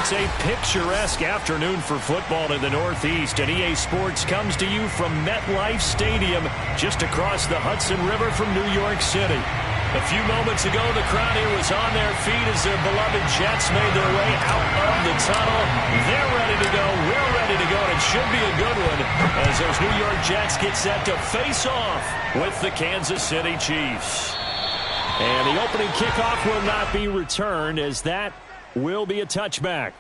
It's a picturesque afternoon for football in the Northeast, and EA Sports comes to you from MetLife Stadium, just across the Hudson River from New York City. A few moments ago, the crowd here was on their feet as their beloved Jets made their way out of the tunnel. They're ready to go. We're ready to go, and it should be a good one as those New York Jets get set to face off with the Kansas City Chiefs. And the opening kickoff will not be returned, as that will be a touchback.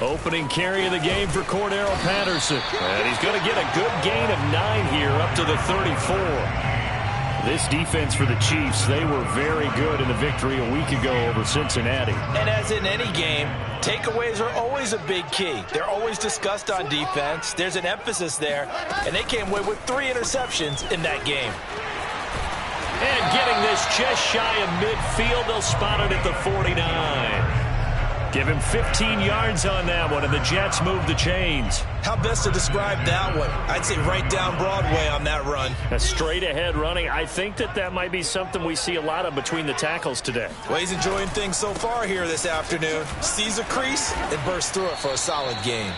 Opening carry of the game for Cordero Patterson. And he's going to get a good gain of 9 here up to the 34. This defense for the Chiefs, they were very good in the victory a week ago over Cincinnati. And as in any game, takeaways are always a big key. They're always discussed on defense. There's an emphasis there, and they came away with 3 interceptions in that game. And getting this just shy of midfield, they'll spot it at the 49. Give him 15 yards on that one, and the Jets move the chains. How best to describe that one? I'd say right down Broadway on that run. A straight-ahead running. I think that might be something we see a lot of between the tackles today. Well, he's enjoying things so far here this afternoon. Sees a crease and bursts through it for a solid gain.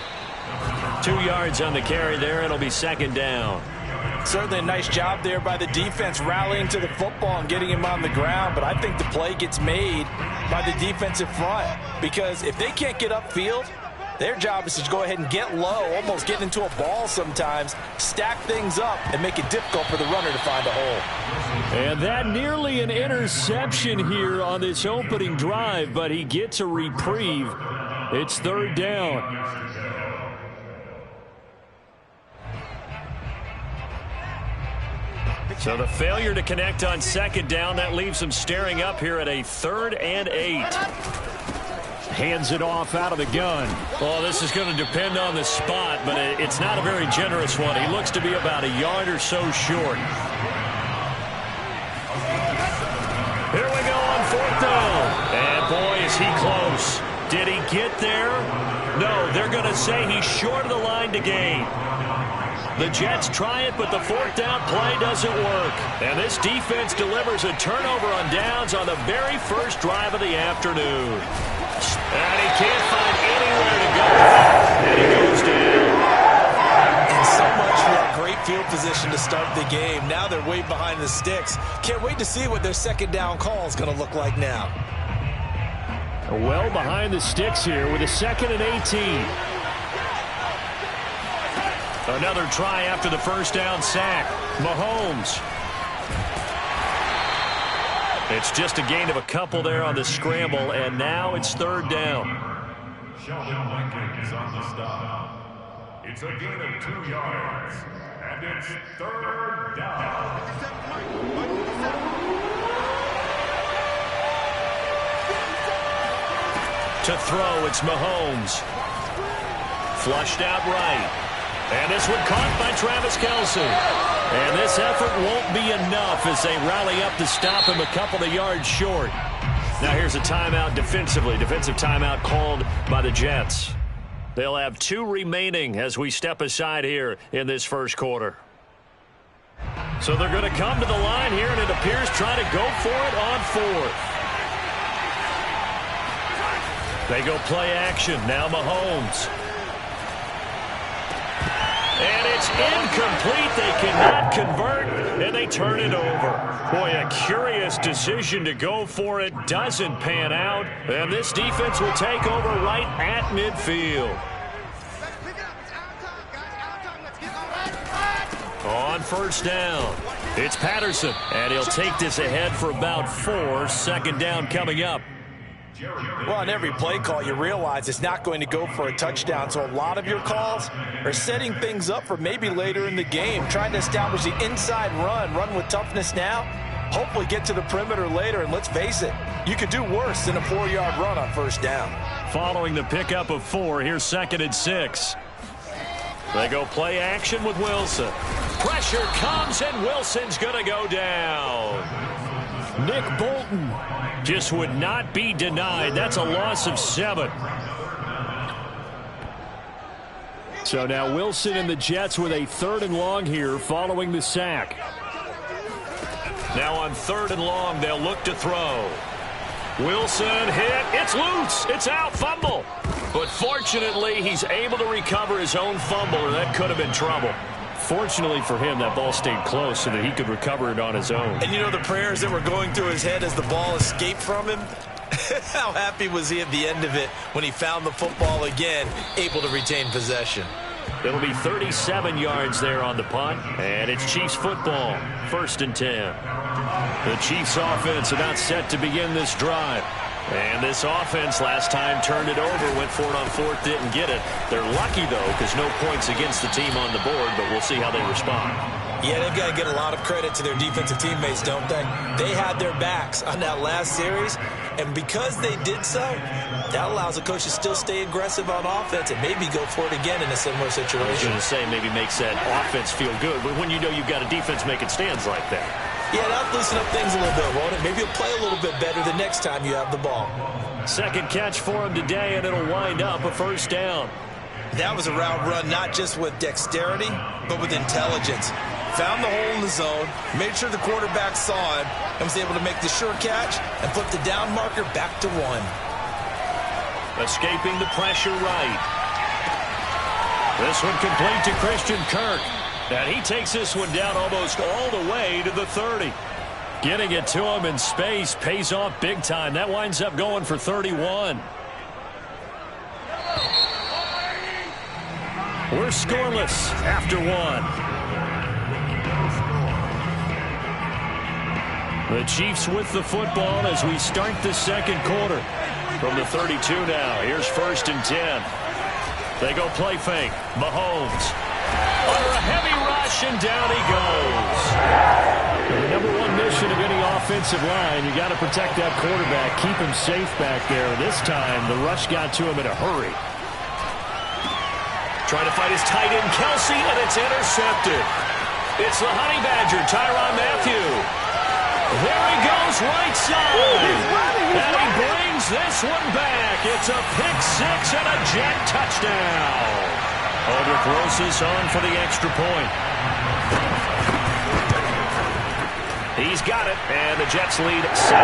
2 yards on the carry there. It'll be second down. Certainly a nice job there by the defense rallying to the football and getting him on the ground, but I think the play gets made by the defensive front, because if they can't get upfield, their job is to go ahead and get low, almost get into a ball sometimes, stack things up, and make it difficult for the runner to find a hole. And that nearly an interception here on this opening drive, but he gets a reprieve. It's third down. So the failure to connect on second down, that leaves them staring up here at a 3rd and 8. Hands it off out of the gun. Well, this is going to depend on the spot, but it's not a very generous one. He looks to be about a yard or so short. Here we go on 4th down. And boy, is he close. Did he get there? No, they're going to say he's short of the line to gain. The Jets try it, but the 4th down play doesn't work. And this defense delivers a turnover on downs on the very first drive of the afternoon. And he can't find anywhere to go. And he goes down. And so much for that great field position to start the game. Now they're way behind the sticks. Can't wait to see what their second down call is going to look like now. Well behind the sticks here with a 2nd and 18. Another try after the first down sack. Mahomes. It's just a gain of a couple there on the scramble, and now it's 3rd down. Sheldon Rankins on the stop. It's a gain of 2 yards, and it's 3rd down. To throw, it's Mahomes. Flushed out right. And this one caught by Travis Kelce. And this effort won't be enough as they rally up to stop him a couple of yards short. Now here's a timeout defensively. Defensive timeout called by the Jets. They'll have 2 remaining as we step aside here in this first quarter. So they're going to come to the line here, and it appears trying to go for it on 4th. They go play action. Now Mahomes. And it's incomplete. They cannot convert, and they turn it over. Boy, a curious decision to go for it. Doesn't pan out, and this defense will take over right at midfield. On 1st down, it's Patterson, and he'll take this ahead for about 4. 2nd down coming up. Well, on every play call, you realize it's not going to go for a touchdown. So a lot of your calls are setting things up for maybe later in the game, trying to establish the inside run with toughness now, hopefully get to the perimeter later. And let's face it, you could do worse than a 4-yard run on 1st down. Following the pickup of 4, here's 2nd and 6. They go play action with Wilson. Pressure comes, and Wilson's going to go down. Nick Bolton just would not be denied. That's a loss of 7. So now Wilson and the Jets with a 3rd and long here following the sack. Now on 3rd and long, they'll look to throw. Wilson hit. It's loose. It's out. Fumble. But fortunately, he's able to recover his own fumble, or that could have been trouble. Fortunately for him, that ball stayed close so that he could recover it on his own. And you know the prayers that were going through his head as the ball escaped from him? How happy was he at the end of it when he found the football again, able to retain possession? It'll be 37 yards there on the punt, and it's Chiefs football, 1st and 10. The Chiefs offense about set to begin this drive. And this offense last time turned it over, went for it on 4th, didn't get it. They're lucky, though, because no points against the team on the board, but we'll see how they respond. Yeah, they've got to get a lot of credit to their defensive teammates, don't they? They had their backs on that last series, and because they did so, that allows the coach to still stay aggressive on offense and maybe go for it again in a similar situation. I was going to say maybe makes that offense feel good, but when you know you've got a defense making stands like that. Yeah, that'll loosen up things a little bit, won't it? Maybe you'll play a little bit better the next time you have the ball. 2nd catch for him today, and it'll wind up a 1st down. That was a route run not just with dexterity, but with intelligence. Found the hole in the zone, made sure the quarterback saw him, and was able to make the sure catch and flip the down marker back to 1. Escaping the pressure right. This one complete to Christian Kirk. And he takes this one down almost all the way to the 30. Getting it to him in space pays off big time. That winds up going for 31. We're scoreless after 1. The Chiefs with the football as we start the 2nd quarter. From the 32 now, here's 1st and 10. They go play fake. Mahomes. Under a heavy rush, and down he goes. The number 1 mission of any offensive line, you got to protect that quarterback, keep him safe back there. This time, the rush got to him in a hurry. Trying to fight his tight end, Kelsey, and it's intercepted. It's the Honey Badger, Tyrann Mathieu. There he goes, right side. And he brings this one back. It's a pick 6 and a Jet touchdown. Aldrick Rosas on for the extra point. He's got it, and the Jets lead 7-0.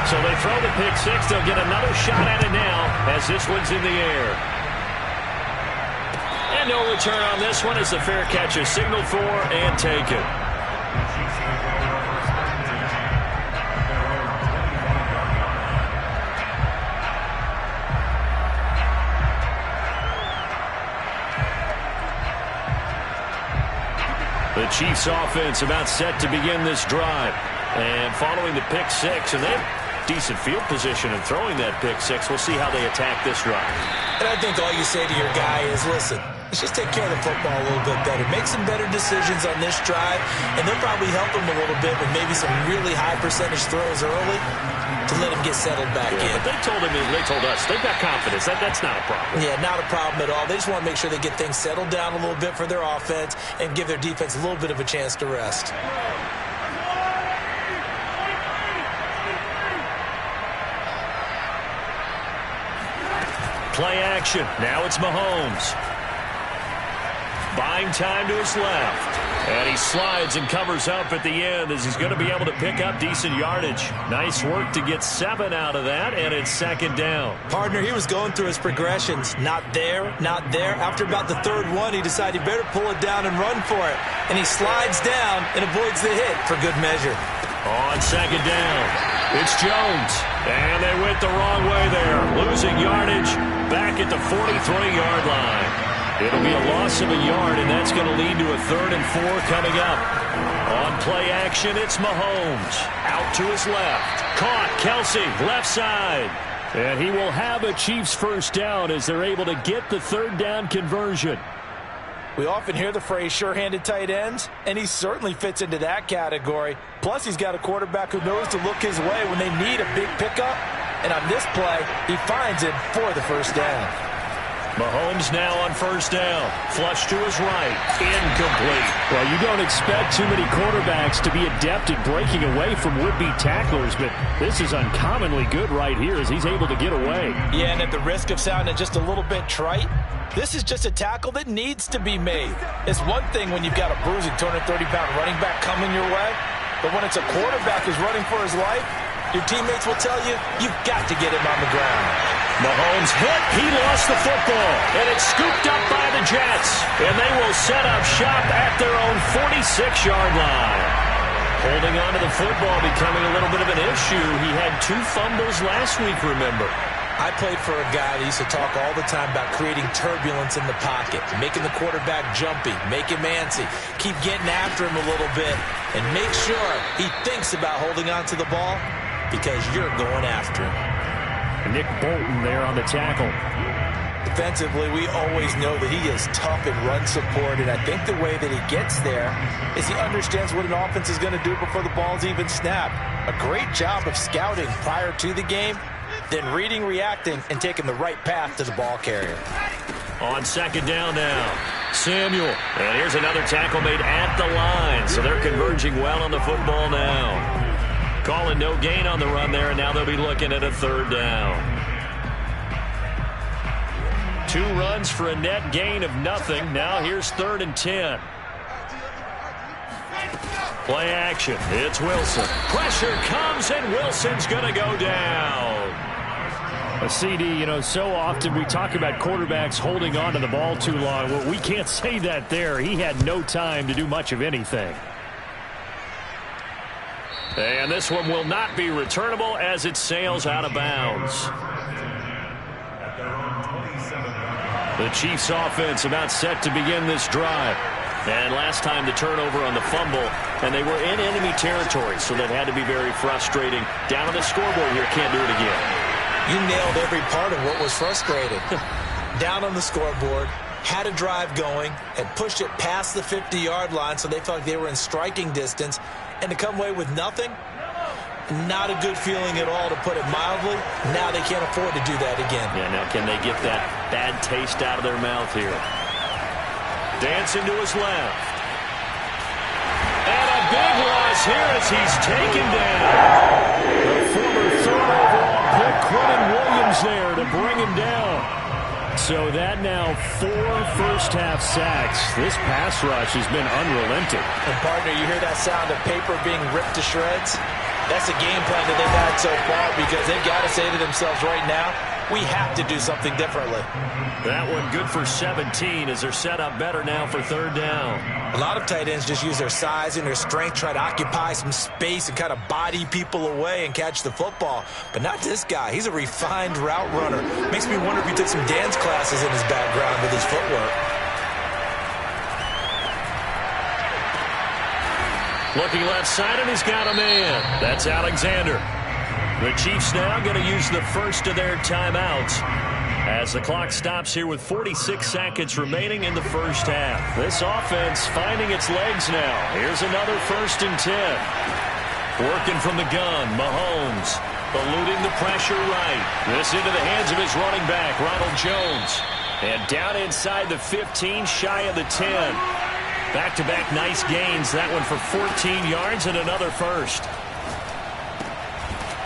So they throw the pick 6. They'll get another shot at it now as this one's in the air. And no return on this one as the fair catch is signaled for and taken. The Chiefs offense about set to begin this drive. And following the pick 6, and they have decent field position in throwing that pick 6. We'll see how they attack this drive. And I think all you say to your guy is, listen, let's just take care of the football a little bit better. Make some better decisions on this drive, and they'll probably help him a little bit with maybe some really high percentage throws early to let him get settled back in. But they told us, they've got confidence. That's not a problem. Yeah, not a problem at all. They just want to make sure they get things settled down a little bit for their offense and give their defense a little bit of a chance to rest. Play action. Now it's Mahomes. Buying time to his left. And he slides and covers up at the end as he's going to be able to pick up decent yardage. Nice work to get 7 out of that, and it's 2nd down. Partner, he was going through his progressions. Not there, not there. After about the 3rd one, he decided he better pull it down and run for it. And he slides down and avoids the hit for good measure. On 2nd down, it's Jones. And they went the wrong way there. Losing yardage back at the 43-yard line. It'll be a loss of a yard, and that's going to lead to a 3rd and 4 coming up. On play action, it's Mahomes. Out to his left. Caught, Kelsey, left side. And he will have a Chiefs 1st down as they're able to get the 3rd down conversion. We often hear the phrase sure-handed tight ends, and he certainly fits into that category. Plus, he's got a quarterback who knows to look his way when they need a big pickup. And on this play, he finds it for the 1st down. Mahomes now on first down. Flush to his right. Incomplete. Well, you don't expect too many quarterbacks to be adept at breaking away from would-be tacklers, but this is uncommonly good right here as he's able to get away. Yeah, and at the risk of sounding just a little bit trite, this is just a tackle that needs to be made. It's one thing when you've got a bruising 230-pound running back coming your way, but when it's a quarterback who's running for his life, your teammates will tell you, you've got to get him on the ground. Mahomes hit. He lost the football. And it's scooped up by the Jets. And they will set up shop at their own 46-yard line. Holding on to the football becoming a little bit of an issue. He had 2 fumbles last week, remember. I played for a guy that used to talk all the time about creating turbulence in the pocket, making the quarterback jumpy, make him antsy, keep getting after him a little bit, and make sure he thinks about holding on to the ball because you're going after him. Nick Bolton there on the tackle. Defensively, we always know that he is tough in run support, and I think the way that he gets there is he understands what an offense is going to do before the ball's even snapped. A great job of scouting prior to the game, then reading, reacting, and taking the right path to the ball carrier. On second down now, Samuel. And here's another tackle made at the line, so they're converging well on the football now. Calling no gain on the run there, and now they'll be looking at a third down. 2 runs for a net gain of nothing. Now here's 3rd and 10. Play action. It's Wilson. Pressure comes, and Wilson's going to go down. A CD, so often we talk about quarterbacks holding on to the ball too long. Well, we can't say that there. He had no time to do much of anything. And this one will not be returnable as it sails out of bounds. The Chiefs offense about set to begin this drive. And last time the turnover on the fumble, and they were in enemy territory, so that had to be very frustrating. Down on the scoreboard here, can't do it again. You nailed every part of what was frustrating. Down on the scoreboard, had a drive going, and pushed it past the 50-yard line so they felt like they were in striking distance. And to come away with nothing, not a good feeling at all, to put it mildly. Now they can't afford to do that again. Yeah, now can they get that bad taste out of their mouth here? Dancing to his left. And a big loss here as he's taken down. The former 3rd overall pick, Quentin Williams, there to bring him down. So that now 4 first-half sacks. This pass rush has been unrelenting. And, partner, you hear that sound of paper being ripped to shreds? That's the game plan that they've had so far, because they've got to say to themselves right now, we have to do something differently. That one good for 17 as they're set up better now for 3rd down. A lot of tight ends just use their size and their strength, try to occupy some space and kind of body people away and catch the football. But not this guy. He's a refined route runner. Makes me wonder if he took some dance classes in his background with his footwork. Looking left side, and he's got a man. That's Alexander. The Chiefs now going to use the first of their timeouts as the clock stops here with 46 seconds remaining in the first half. This offense finding its legs now. Here's another 1st and 10. Working from the gun, Mahomes eluding the pressure right. This into the hands of his running back, Ronald Jones. And down inside the 15, shy of the 10. Back-to-back nice gains. That one for 14 yards and another first.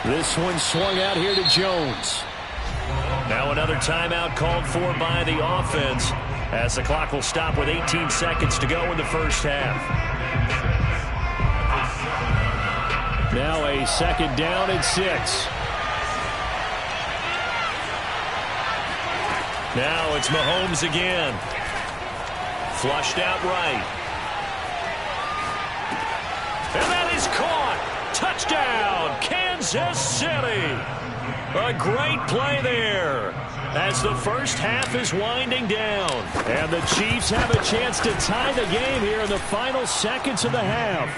This one swung out here to Jones. Now another timeout called for by the offense as the clock will stop with 18 seconds to go in the first half. Now a 2nd down and 6. Now it's Mahomes again. Flushed out right. And that is caught. Touchdown, Kansas City. A great play there as the first half is winding down. And the Chiefs have a chance to tie the game here in the final seconds of the half.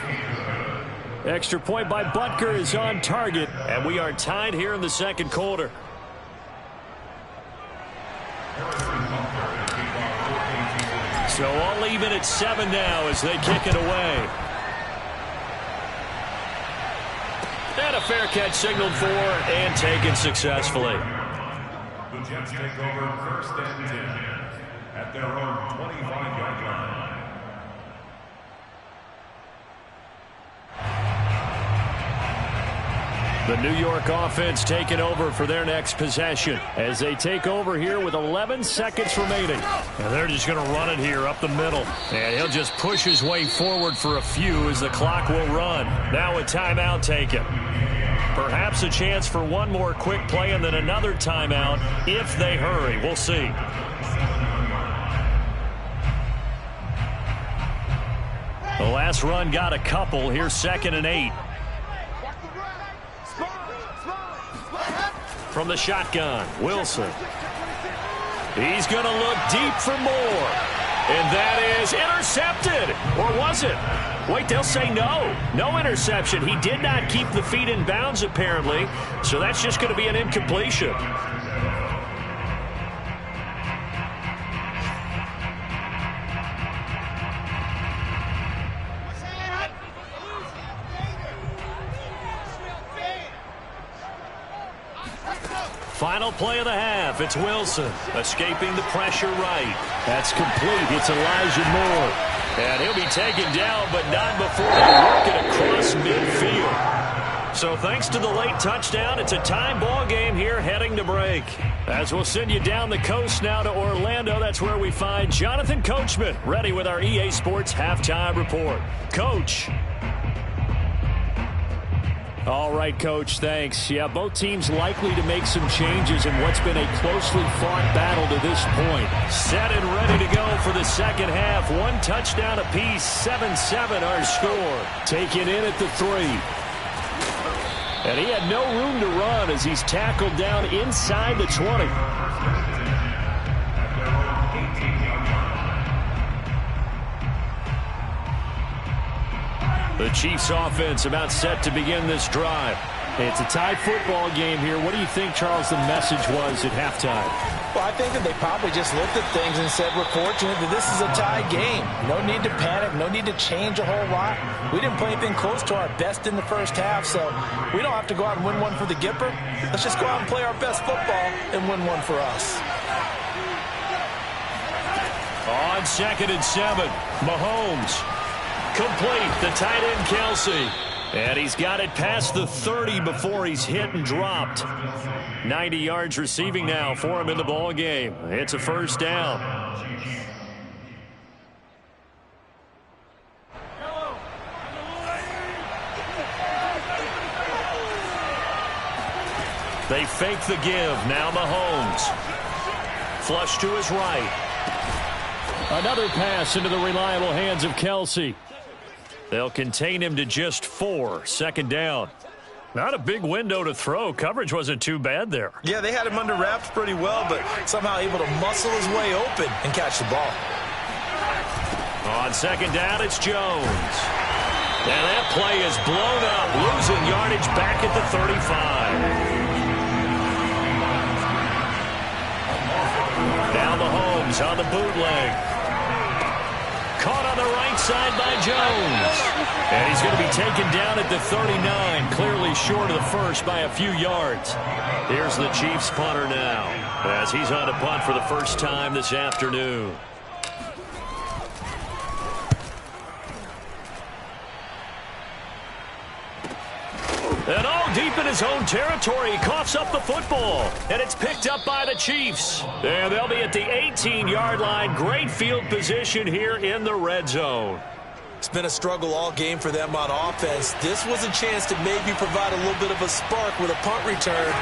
Extra point by Butker is on target. And we are tied here in the 2nd quarter. So all even at 7 now as they kick it away. And a fair catch signaled for and taken successfully. the Jets take over first and 10 at their own 25-yard line. The New York offense taking over for their next possession as they take over here with 11 seconds remaining. And they're just going to run it here up the middle. And he'll just push his way forward for a few as the clock will run. Now a timeout taken. Perhaps a chance for one more quick play and then another timeout if they hurry. We'll see. The last run got a couple. Here's 2nd and 8. From the shotgun, Wilson. He's going to look deep for more. And that is intercepted. Or was it? Wait, they'll say no. No interception. He did not keep the feet in bounds, apparently. So that's just going to be an incompletion. Final play of the half. It's Wilson escaping the pressure right. That's complete. It's Elijah Moore. And he'll be taken down, but not before they work it across midfield. So thanks to the late touchdown, it's a tie ball game here heading to break. As we'll send you down the coast now to Orlando, that's where we find Jonathan Coachman ready with our EA Sports Halftime Report. Coach. All right, Coach, thanks. Yeah, both teams likely to make some changes in what's been a closely fought battle to this point. Set and ready to go for the second half. One touchdown apiece, 7-7 our score. Taken in at the 3. And he had no room to run as he's tackled down inside the 20. The Chiefs offense about set to begin this drive. It's a tie football game here. What do you think, Charles, the message was at halftime? Well, I think that they probably just looked at things and said, we're fortunate that this is a tie game. No need to panic. No need to change a whole lot. We didn't play anything close to our best in the first half, so we don't have to go out and win one for the Gipper. Let's just go out and play our best football and win one for us. On 2nd and 7, Mahomes. Complete, the tight end Kelce. And he's got it past the 30 before he's hit and dropped. 90 yards receiving now for him in the ball game. It's a first down. They fake the give. Now Mahomes. Flush to his right. Another pass into the reliable hands of Kelce. They'll contain him to just 4. 2nd down. Not a big window to throw. Coverage wasn't too bad there. Yeah, they had him under wraps pretty well, but somehow able to muscle his way open and catch the ball. On 2nd down, it's Jones. And that play is blown up, losing yardage back at the 35. Now Mahomes on the bootleg. Caught on the right side by Jones. And he's going to be taken down at the 39, clearly short of the first by a few yards. Here's the Chiefs punter now, as he's on to punt for the first time this afternoon. And all deep in his own territory, he coughs up the football. And it's picked up by the Chiefs. And they'll be at the 18-yard line. Great field position here in the red zone. It's been a struggle all game for them on offense. This was a chance to maybe provide a little bit of a spark with a punt return.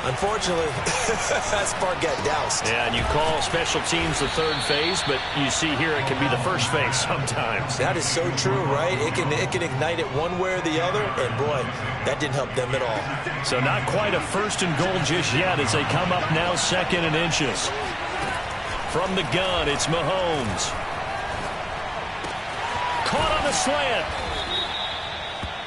Unfortunately, that spark got doused. Yeah, and you call special teams the third phase, but you see here it can be the first phase sometimes. That is so true, right? It can ignite it one way or the other, and boy, that didn't help them at all. So not quite a 1st and goal just yet as they come up now 2nd and inches. From the gun, it's Mahomes. Caught on the slant.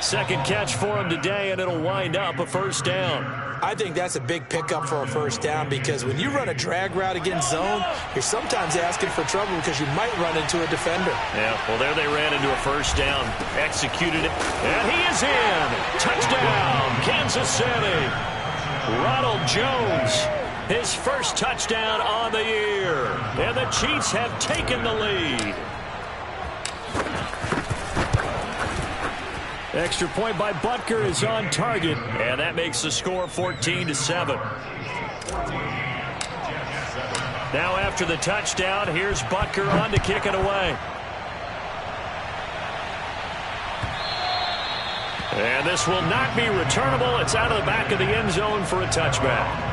2nd catch for him today, and it'll wind up a first down. I think that's a big pickup for a first down because when you run a drag route against zone, you're sometimes asking for trouble because you might run into a defender. Yeah, well, there they ran into a first down, executed it, and he is in. Touchdown, Kansas City. Ronald Jones his first touchdown on the year. And the Chiefs have taken the lead. Extra point by Butker is on target, and that makes the score 14-7. Now after the touchdown, here's Butker on to kick it away. And this will not be returnable. It's out of the back of the end zone for a touchback.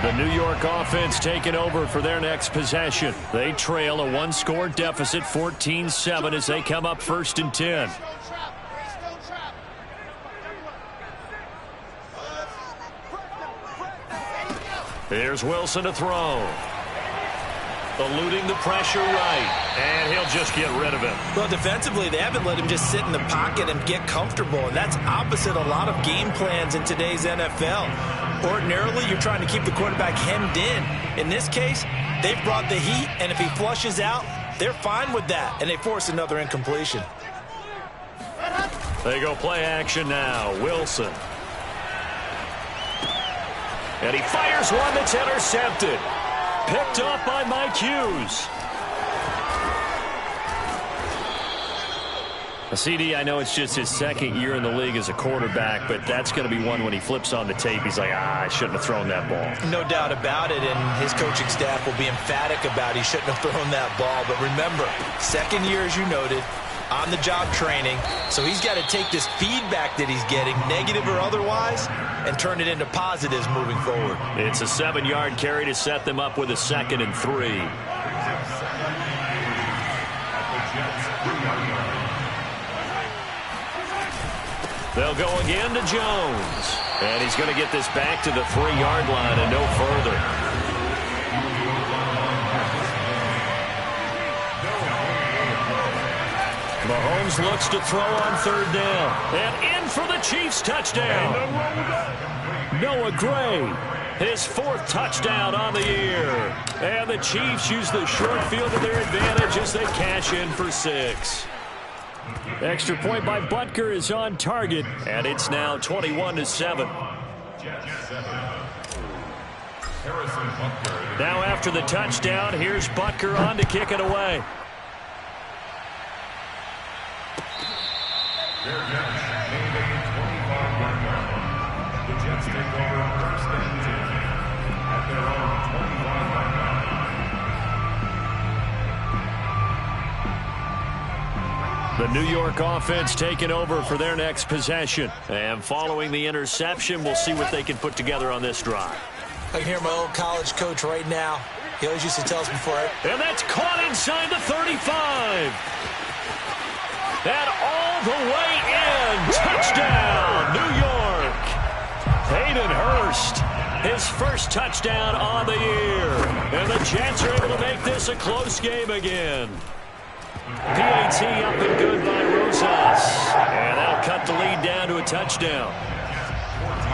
The New York offense taking over for their next possession. They trail a one-score deficit, 14-7, as they come up 1st and 10. Here's Wilson to throw. Eluding the pressure right, and he'll just get rid of it. Well, defensively, they haven't let him just sit in the pocket and get comfortable, and that's opposite a lot of game plans in today's NFL. Ordinarily, you're trying to keep the quarterback hemmed in. In this case, they've brought the heat, and if he flushes out, they're fine with that, and they force another incompletion. They go play action now. Wilson. And he fires one that's intercepted. Picked off by Mike Hughes. CD, I know it's just his second year in the league as a quarterback, but that's going to be one when he flips on the tape. He's like, I shouldn't have thrown that ball. No doubt about it, and his coaching staff will be emphatic about he shouldn't have thrown that ball. But remember, second year, as you noted, on-the-job training, so he's got to take this feedback that he's getting, negative or otherwise, and turn it into positives moving forward. It's a 7-yard carry to set them up with a 2nd and 3. They'll go again to Jones. And he's going to get this back to the 3-yard line and no further. Mahomes looks to throw on 3rd down. And in for the Chiefs touchdown. Noah Gray, his 4th touchdown on the year. And the Chiefs use the short field to their advantage as they cash in for 6. Extra point by Butker is on target, and it's now 21-7. Now after the touchdown, here's Butker on to kick it away. The Jets take over 1st and 10 at their own 25-yard line. The New York offense taking over for their next possession. And following the interception, we'll see what they can put together on this drive. I can hear my old college coach right now. He always used to tell us before. And that's caught inside the 35. And all the way in. Touchdown, New York. Hayden Hurst, his first touchdown on the year. And the Jets are able to make this a close game again. PAT up and good by Rosas. And that'll cut the lead down to a touchdown.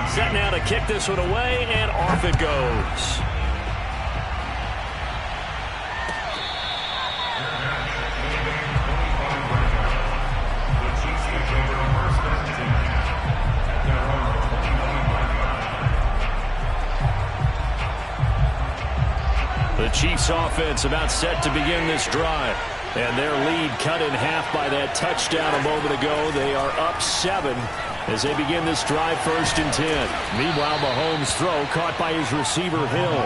Set now to kick this one away, and off it goes. The Chiefs offense about set to begin this drive. And their lead cut in half by that touchdown a moment ago. They are up 7 as they begin this drive 1st and 10. Meanwhile, Mahomes' throw caught by his receiver, Hill.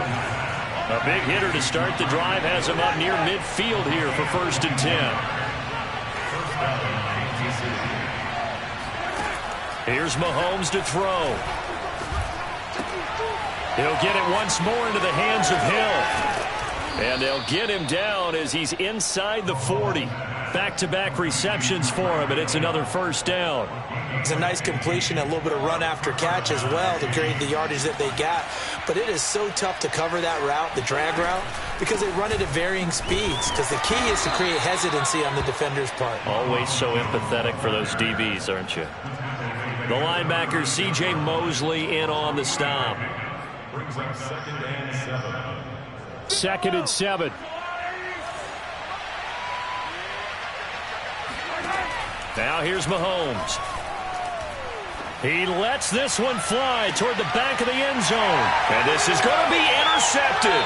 A big hitter to start the drive has him up near midfield here for 1st and 10. Here's Mahomes to throw. He'll get it once more into the hands of Hill. And they'll get him down as he's inside the 40. Back-to-back receptions for him, and it's another 1st down. It's a nice completion, a little bit of run after catch as well to create the yardage that they got. But it is so tough to cover that route, the drag route, because they run it at varying speeds. Because the key is to create hesitancy on the defender's part. Always so empathetic for those DBs, aren't you? The linebacker, C.J. Mosley, in on the stop. Brings up 2nd and 7. 2nd and 7. Now here's Mahomes. He lets this one fly toward the back of the end zone. And this is going to be intercepted.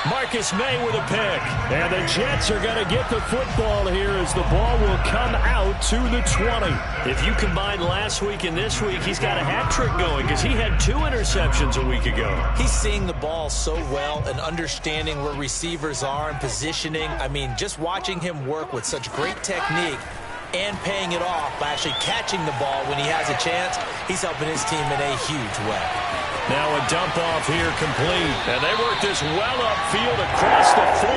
Marcus May with a pick. And the Jets are going to get the football here as the ball will come out to the 20. If you combine last week and this week, he's got a hat trick going because he had 2 interceptions a week ago. He's seeing the ball so well and understanding where receivers are and positioning. I mean, just watching him work with such great technique and paying it off by actually catching the ball when he has a chance, he's helping his team in a huge way. Now a dump off here complete. And they work this well upfield across the 45.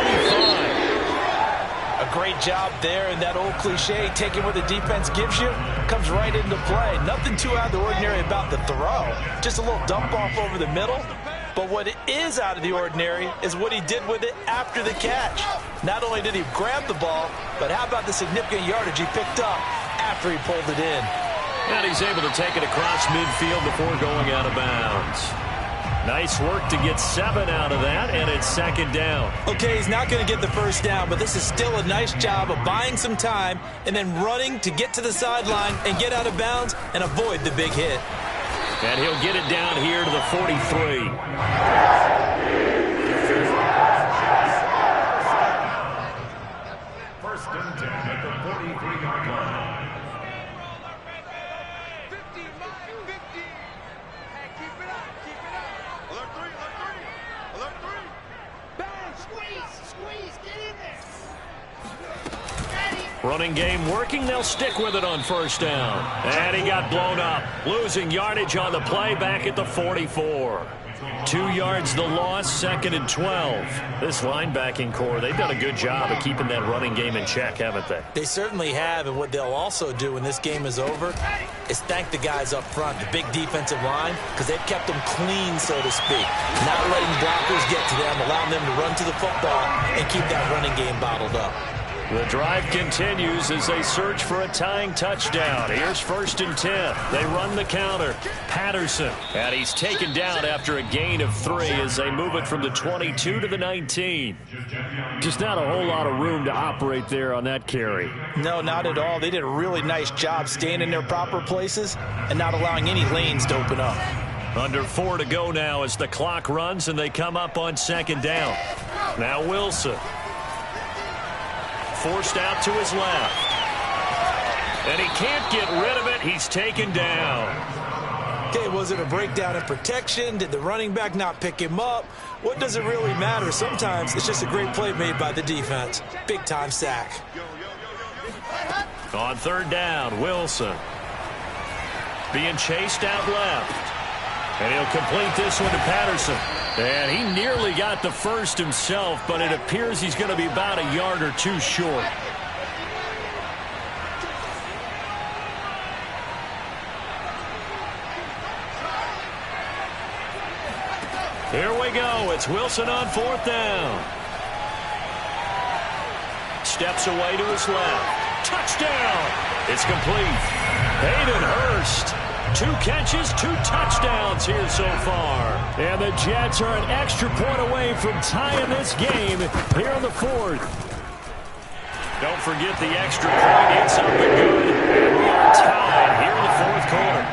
A great job there, and that old cliche, taking what the defense gives you, comes right into play. Nothing too out of the ordinary about the throw. Just a little dump off over the middle. But what is out of the ordinary is what he did with it after the catch. Not only did he grab the ball, but how about the significant yardage he picked up after he pulled it in. And he's able to take it across midfield before going out of bounds. Nice work to get 7 out of that, and it's 2nd down. Okay, he's not going to get the first down, but this is still a nice job of buying some time and then running to get to the sideline and get out of bounds and avoid the big hit. And he'll get it down here to the 43. First and 10 at the 43-yard line. Running game working. They'll stick with it on 1st down. And he got blown up. Losing yardage on the play back at the 44. 2 yards the loss, 2nd and 12. This linebacking core, they've done a good job of keeping that running game in check, haven't they? They certainly have, and what they'll also do when this game is over is thank the guys up front, the big defensive line, because they've kept them clean, so to speak. Not letting blockers get to them, allowing them to run to the football and keep that running game bottled up. The drive continues as they search for a tying touchdown. Here's 1st and 10. They run the counter. Patterson. And he's taken down after a gain of 3 as they move it from the 22 to the 19. Just not a whole lot of room to operate there on that carry. No, not at all. They did a really nice job staying in their proper places and not allowing any lanes to open up. Under 4 to go now as the clock runs and they come up on 2nd down. Now Wilson. Forced out to his left. And he can't get rid of it. He's taken down. Okay, was it a breakdown in protection? Did the running back not pick him up? What does it really matter? Sometimes it's just a great play made by the defense. Big-time sack. On 3rd down, Wilson. Being chased out left. And he'll complete this one to Patterson. And he nearly got the first himself, but it appears he's going to be about a yard or 2 short. Here we go. It's Wilson on 4th down. Steps away to his left. Touchdown. It's complete. Hayden Hurst. 2 catches, 2 touchdowns here so far. And the Jets are an extra point away from tying this game here in the 4th. Don't forget the extra point. It's up and good. And we are tied here in the 4th quarter.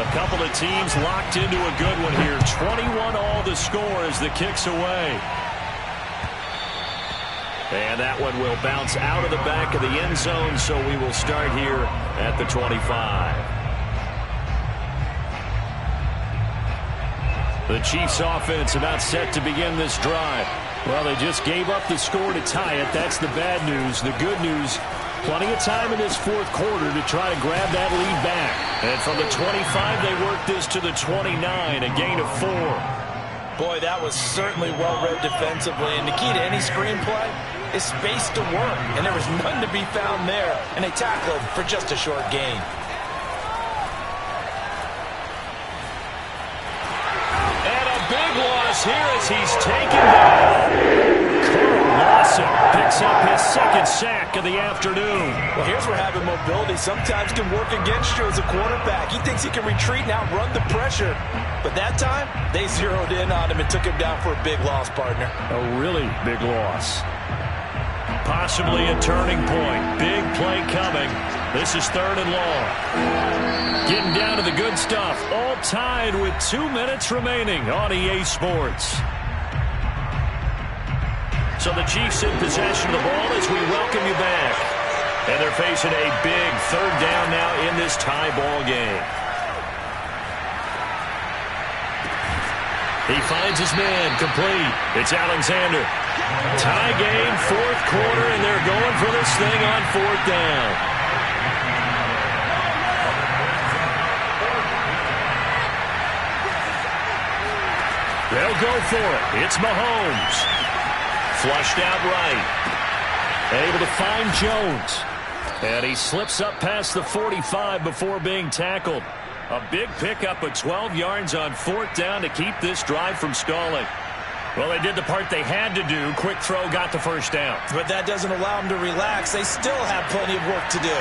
A couple of teams locked into a good one here. 21 all the score as the kick's away. And that one will bounce out of the back of the end zone, so we will start here at the 25. The Chiefs offense about set to begin this drive. Well, they just gave up the score to tie it. That's the bad news. The good news, plenty of time in this 4th quarter to try to grab that lead back. And from the 25, they work this to the 29, a gain of 4. Boy, that was certainly well-read defensively. And the key to any screenplay is space to work. And there was none to be found there. And they tackled for just a short gain. And a big loss here as he's taken down. Carl Lawson picks up his 2nd sack of the afternoon. Well, here's where having mobility sometimes can work against you as a quarterback. He thinks he can retreat and outrun the pressure. But that time, they zeroed in on him and took him down for a big loss, partner. A really big loss. Possibly a turning point. Big play coming. This is 3rd and long. Getting down to the good stuff. All tied with 2 minutes remaining on EA Sports. So the Chiefs in possession of the ball as we welcome you back. And they're facing a big 3rd down now in this tie ball game. He finds his man, complete. It's Alexander. Tie game, 4th quarter, and they're going for this thing on 4th down. They'll go for it. It's Mahomes. Flushed out right. Able to find Jones. And he slips up past the 45 before being tackled. A big pickup of 12 yards on 4th down to keep this drive from stalling. Well, they did the part they had to do. Quick throw got the 1st down. But that doesn't allow them to relax. They still have plenty of work to do.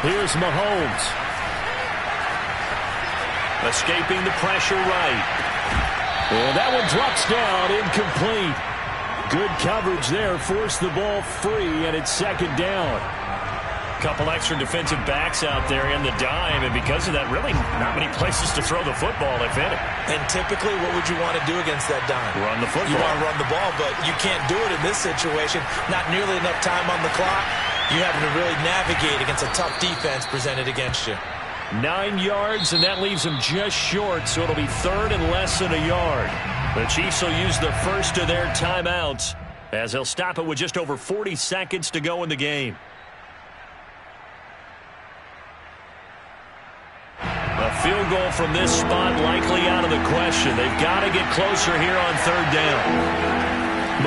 Here's Mahomes. Escaping the pressure right. And that one drops down, incomplete. Good coverage there, forced the ball free, and it's 2nd down. Couple extra defensive backs out there in the dime, and because of that, really not many places to throw the football, if any. And typically, what would you want to do against that dime? Run the football. You want to run the ball, but you can't do it in this situation. Not nearly enough time on the clock. You having to really navigate against a tough defense presented against you. 9 yards, and that leaves them just short, so it'll be 3rd and less than a yard. The Chiefs will use the first of their timeouts as they'll stop it with just over 40 seconds to go in the game. A field goal from this spot likely out of the question. They've got to get closer here on 3rd down.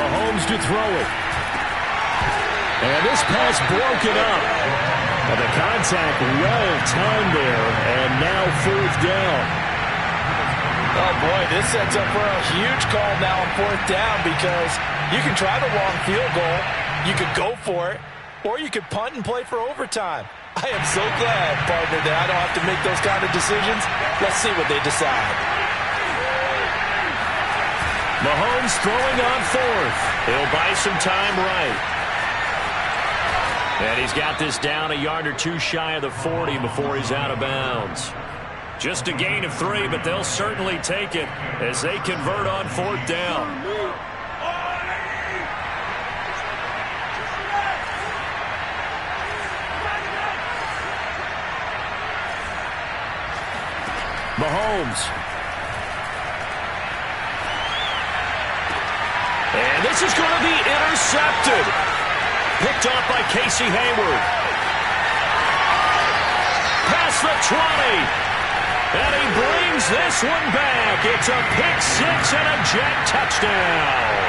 Mahomes to throw it. And this pass broken up. And the contact well timed there, and now 4th down. Oh, boy, this sets up for a huge call now on 4th down because you can try the long field goal, you could go for it, or you could punt and play for overtime. I am so glad, partner, that I don't have to make those kind of decisions. Let's see what they decide. Mahomes throwing on 4th. He'll buy some time right. And he's got this down a yard or 2 shy of the 40 before he's out of bounds. Just a gain of 3, but they'll certainly take it as they convert on 4th down. Mahomes. And this is going to be intercepted. Picked off by Casey Hayward. Past the 20. And he brings this one back. It's a pick-6 and a Jet touchdown.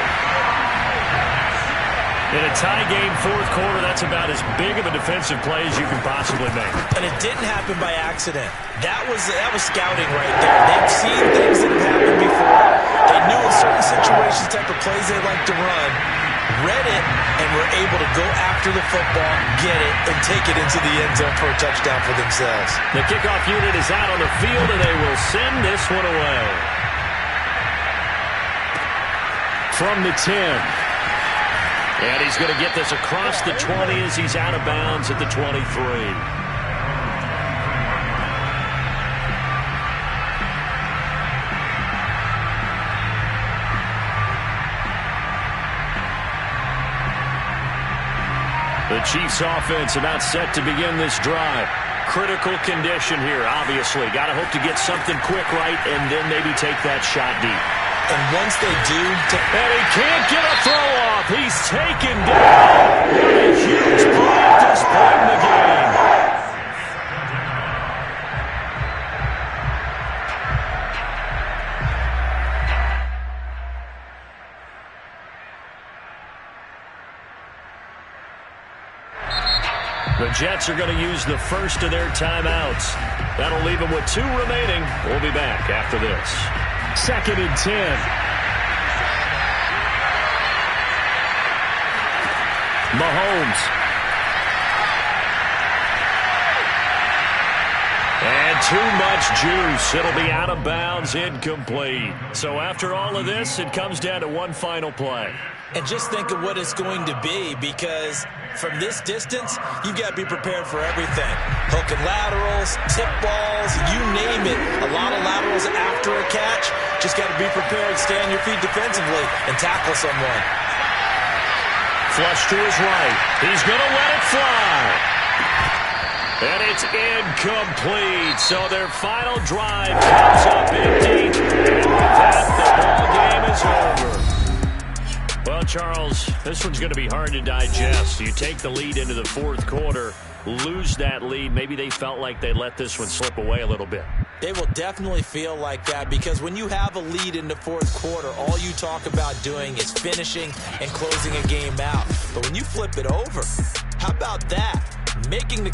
In a tie game, 4th quarter, that's about as big of a defensive play as you can possibly make. And it didn't happen by accident. That was scouting right there. They've seen things that have happened before. They knew in certain situations type of plays they like to run, read it, and were able to go after the football, get it, and take it into the end zone for a touchdown for themselves. The kickoff unit is out on the field, and they will send this one away. From the 10. And he's going to get this across the 20 as he's out of bounds at the 23. The Chiefs offense about set to begin this drive. Critical condition here, obviously. Got to hope to get something quick right and then maybe take that shot deep. And once they do... And he can't get a throw off. He's taken down. What a huge play at this point in the game. The Jets are going to use the first of their timeouts. That'll leave them with 2 remaining. We'll be back after this. 2nd and 10. Mahomes. And too much juice. It'll be out of bounds, incomplete. So after all of this, it comes down to one final play. And just think of what it's going to be, because from this distance, you've got to be prepared for everything. Hook and laterals, tip balls, you name it. A lot of laterals after a catch. Just got to be prepared, stay on your feet defensively, and tackle someone. Flush to his right. He's going to let it fly. And it's incomplete. So their final drive comes up empty. And with that, the ball game is over. Well, Charles, this one's going to be hard to digest. You take the lead into the fourth quarter, lose that lead. Maybe they felt like they let this one slip away a little bit. They will definitely feel like that, because when you have a lead in the fourth quarter, all you talk about doing is finishing and closing a game out. But when you flip it over, how about that? Making the